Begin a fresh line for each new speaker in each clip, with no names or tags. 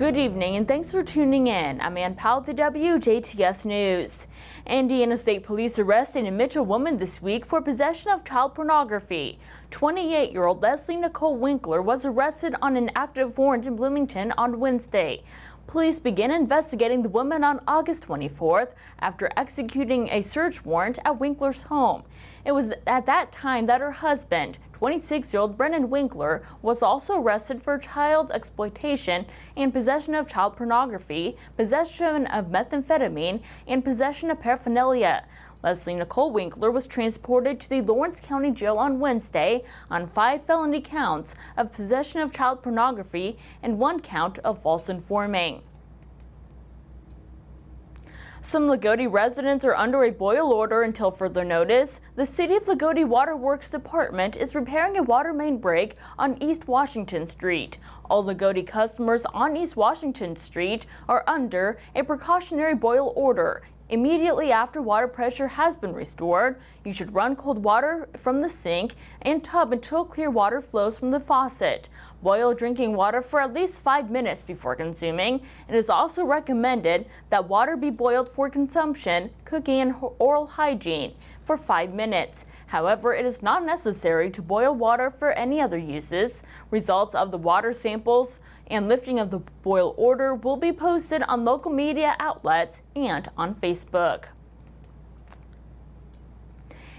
Good evening and thanks for tuning in. I'm Ann Powell with the WJTS News. Indiana State Police arrested a Mitchell woman this week for possession of child pornography. 28-year-old Leslie Nicole Winkler was arrested on an active warrant in Bloomington on Wednesday. Police began investigating the woman on August 24th after executing a search warrant at Winkler's home. It was at that time that her husband, 26-year-old Brennan Winkler, was also arrested for child exploitation and possession of child pornography, possession of methamphetamine, and possession of paraphernalia. Leslie Nicole Winkler was transported to the Lawrence County Jail on Wednesday on 5 felony counts of possession of child pornography and 1 count of false informing. Some Lagodi residents are under a boil order until further notice. The City of Lagodi Waterworks Department is repairing a water main break on East Washington Street. All Lagodi customers on East Washington Street are under a precautionary boil order. Immediately after water pressure has been restored, you should run cold water from the sink and tub until clear water flows from the faucet. Boil drinking water for at least 5 minutes before consuming. It is also recommended that water be boiled for consumption, cooking, and oral hygiene for 5 minutes. However, it is not necessary to boil water for any other uses. Results of the water samples and lifting of the boil order will be posted on local media outlets and on Facebook.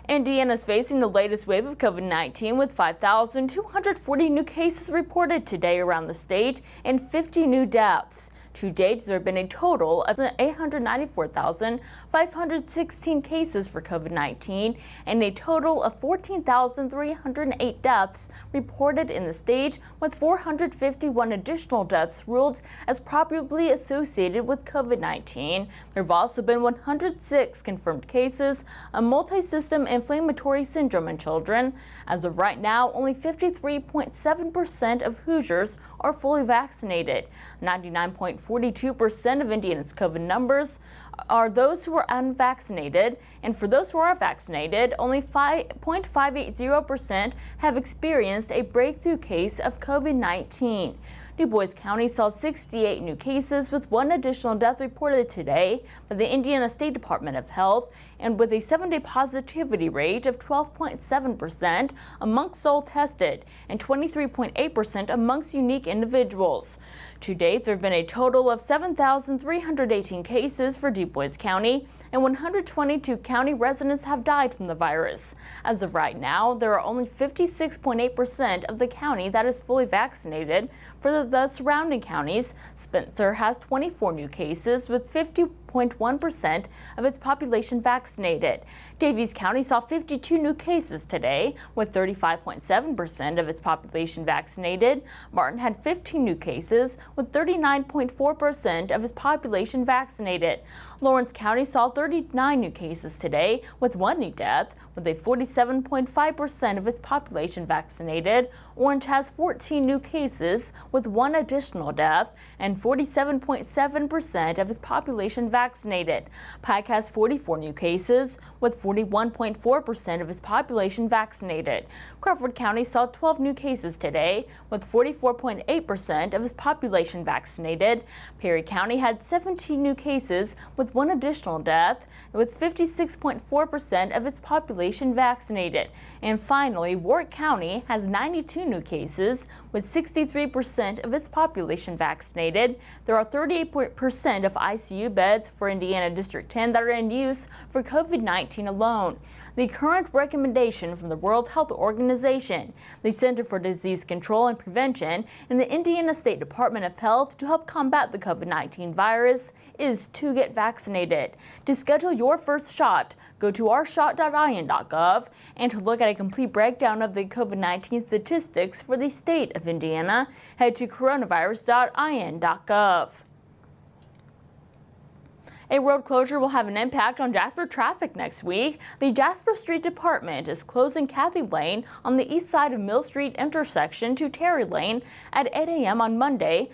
Indiana is facing the latest wave of COVID-19 with 5,240 new cases reported today around the state and 50 new deaths. To date, there have been a total of 894,516 cases for COVID-19 and a total of 14,308 deaths reported in the state, with 451 additional deaths ruled as probably associated with COVID-19. There have also been 106 confirmed cases of multi-system inflammatory syndrome in children. As of right now, only 53.7% of Hoosiers are fully vaccinated. 99.42% of Indiana's COVID numbers are those who are unvaccinated, and for those who are vaccinated, only 0.580% have experienced a breakthrough case of COVID-19. Du Bois County saw 68 new cases, with 1 additional death reported today by the Indiana State Department of Health, and with a 7-day positivity rate of 12.7% amongst all tested and 23.8% amongst unique individuals. To date, there have been a total of 7,318 cases for Du Bois County, and 122 county residents have died from the virus. As of right now, there are only 56.8% of the county that is fully vaccinated. For the surrounding counties, Spencer has 24 new cases with 50.1% of its population vaccinated. Davies County saw 52 new cases today, with 35.7% of its population vaccinated. Martin had 15 new cases, with 39.4% of its population vaccinated. Lawrence County saw 39 new cases today, with 1 new death, with a 47.5% of its population vaccinated. Orange has 14 new cases, with 1 additional death, and 47.7% of its population vaccinated. Pike has 44 new cases, with 41.4% of its population vaccinated. Crawford County saw 12 new cases today, with 44.8% of its population vaccinated. Perry County had 17 new cases, with 1 additional death, with 56.4% of its population vaccinated. And finally, Warwick County has 92 new cases, with 63% of its population vaccinated. There are 38% of ICU beds for Indiana District 10 that are in use for COVID-19 alone. The current recommendation from the World Health Organization, the Center for Disease Control and Prevention, and the Indiana State Department of Health to help combat the COVID-19 virus is to get vaccinated. To schedule your first shot, go to ourshot.in.gov, and to look at a complete breakdown of the COVID-19 statistics for the state of Indiana, head to coronavirus.in.gov. A road closure will have an impact on Jasper traffic next week. The Jasper Street Department is closing Cathy Lane on the east side of Mill Street intersection to Terry Lane at 8 a.m. on Monday,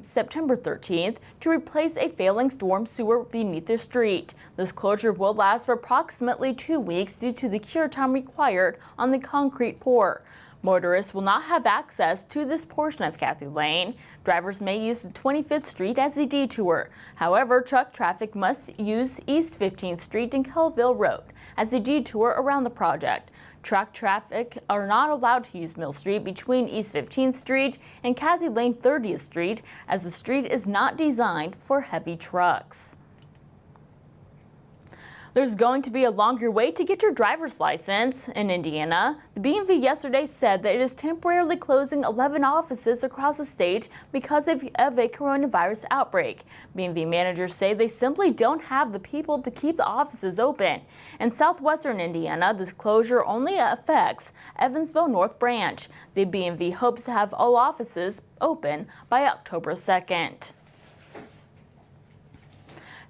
September 13th, to replace a failing storm sewer beneath the street. This closure will last for approximately 2 weeks due to the cure time required on the concrete pour. Motorists will not have access to this portion of Cathy Lane. Drivers may use the 25th Street as a detour. However, truck traffic must use East 15th Street and Kellville Road as a detour around the project. Truck traffic are not allowed to use Mill Street between East 15th Street and Cathy Lane 30th Street, as the street is not designed for heavy trucks. There's going to be a longer wait to get your driver's license in Indiana. The BMV yesterday said that it is temporarily closing 11 offices across the state because of a coronavirus outbreak. BMV managers say they simply don't have the people to keep the offices open. In southwestern Indiana, this closure only affects Evansville North Branch. The BMV hopes to have all offices open by October 2nd.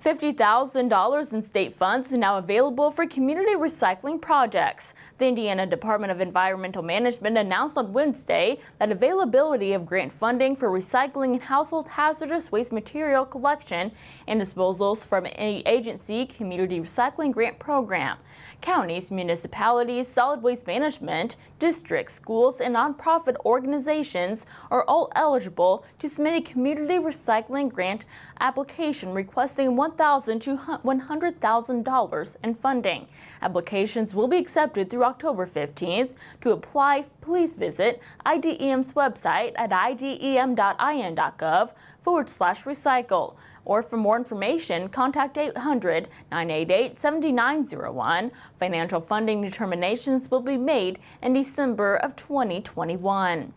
$50,000 in state funds is now available for community recycling projects. The Indiana Department of Environmental Management announced on Wednesday that availability of grant funding for recycling and household hazardous waste material collection and disposals from an agency community recycling grant program. Counties, municipalities, solid waste management, districts, schools, and nonprofit organizations are all eligible to submit a community recycling grant application requesting $1,000 to $100,000 in funding. Applications will be accepted through October 15th. To apply, please visit IDEM's website at idem.in.gov/recycle. Or for more information, contact 800-988-7901. Financial funding determinations will be made in December of 2021.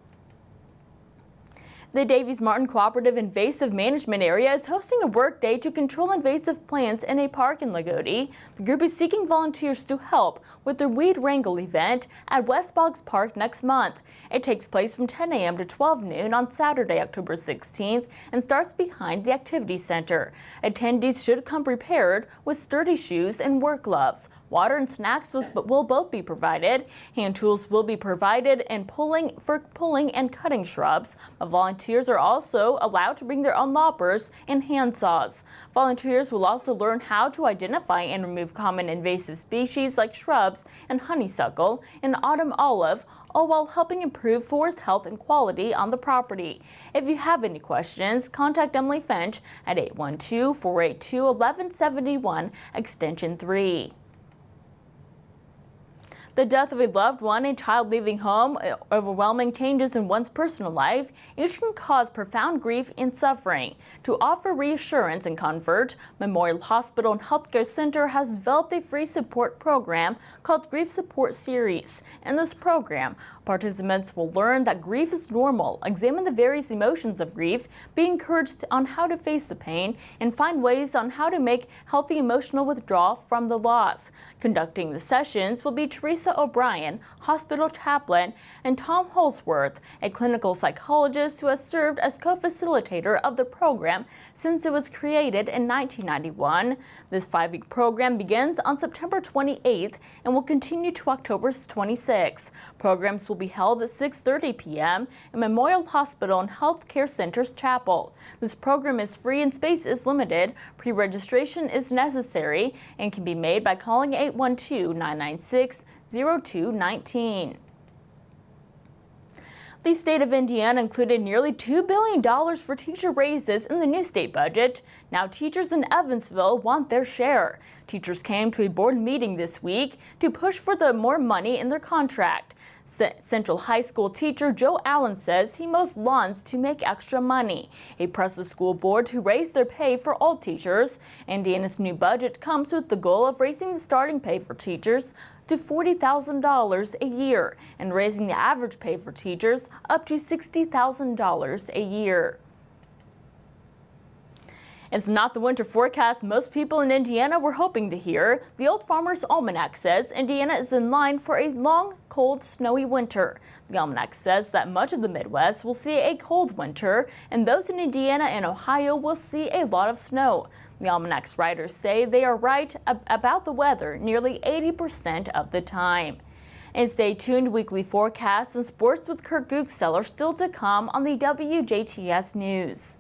The Davies-Martin Cooperative Invasive Management Area is hosting a workday to control invasive plants in a park in Lagodi. The group is seeking volunteers to help with their weed wrangle event at West Boggs Park next month. It takes place from 10 a.m. to 12 noon on Saturday, October 16th, and starts behind the Activity Center. Attendees should come prepared with sturdy shoes and work gloves. Water and snacks will both be provided. Hand tools will be provided and pulling and cutting shrubs. Volunteers are also allowed to bring their own loppers and hand saws. Volunteers will also learn how to identify and remove common invasive species like shrubs and honeysuckle and autumn olive, all while helping improve forest health and quality on the property. If you have any questions, contact Emily Finch at 812-482-1171, extension 3. The death of a loved one, a child leaving home, overwhelming changes in one's personal life, each can cause profound grief and suffering. To offer reassurance and comfort, Memorial Hospital and Healthcare Center has developed a free support program called Grief Support Series. In this program, participants will learn that grief is normal, examine the various emotions of grief, be encouraged on how to face the pain, and find ways on how to make healthy emotional withdrawal from the loss. Conducting the sessions will be Teresa O'Brien, hospital chaplain, and Tom Holsworth, a clinical psychologist who has served as co-facilitator of the program since it was created in 1991. This 5-week program begins on September 28th and will continue to October 26th. Programs will be held at 6:30 p.m. in Memorial Hospital and Healthcare Center's chapel. This program is free and space is limited. Pre-registration is necessary and can be made by calling 812-996-0219. The state of Indiana included nearly $2 billion for teacher raises in the new state budget. Now teachers in Evansville want their share. Teachers came to a board meeting this week to push for more money in their contract. Central High School teacher Joe Allen says he mows lawns to make extra money. He pressed the school board to raise their pay for all teachers. Indiana's new budget comes with the goal of raising the starting pay for teachers to $40,000 a year and raising the average pay for teachers up to $60,000 a year. It's not the winter forecast most people in Indiana were hoping to hear. The Old Farmer's Almanac says Indiana is in line for a long, cold, snowy winter. The Almanac says that much of the Midwest will see a cold winter, and those in Indiana and Ohio will see a lot of snow. The Almanac's writers say they are right about the weather nearly 80% of the time. And stay tuned, weekly forecasts and sports with Kurt Guxel are still to come on the WJTS News.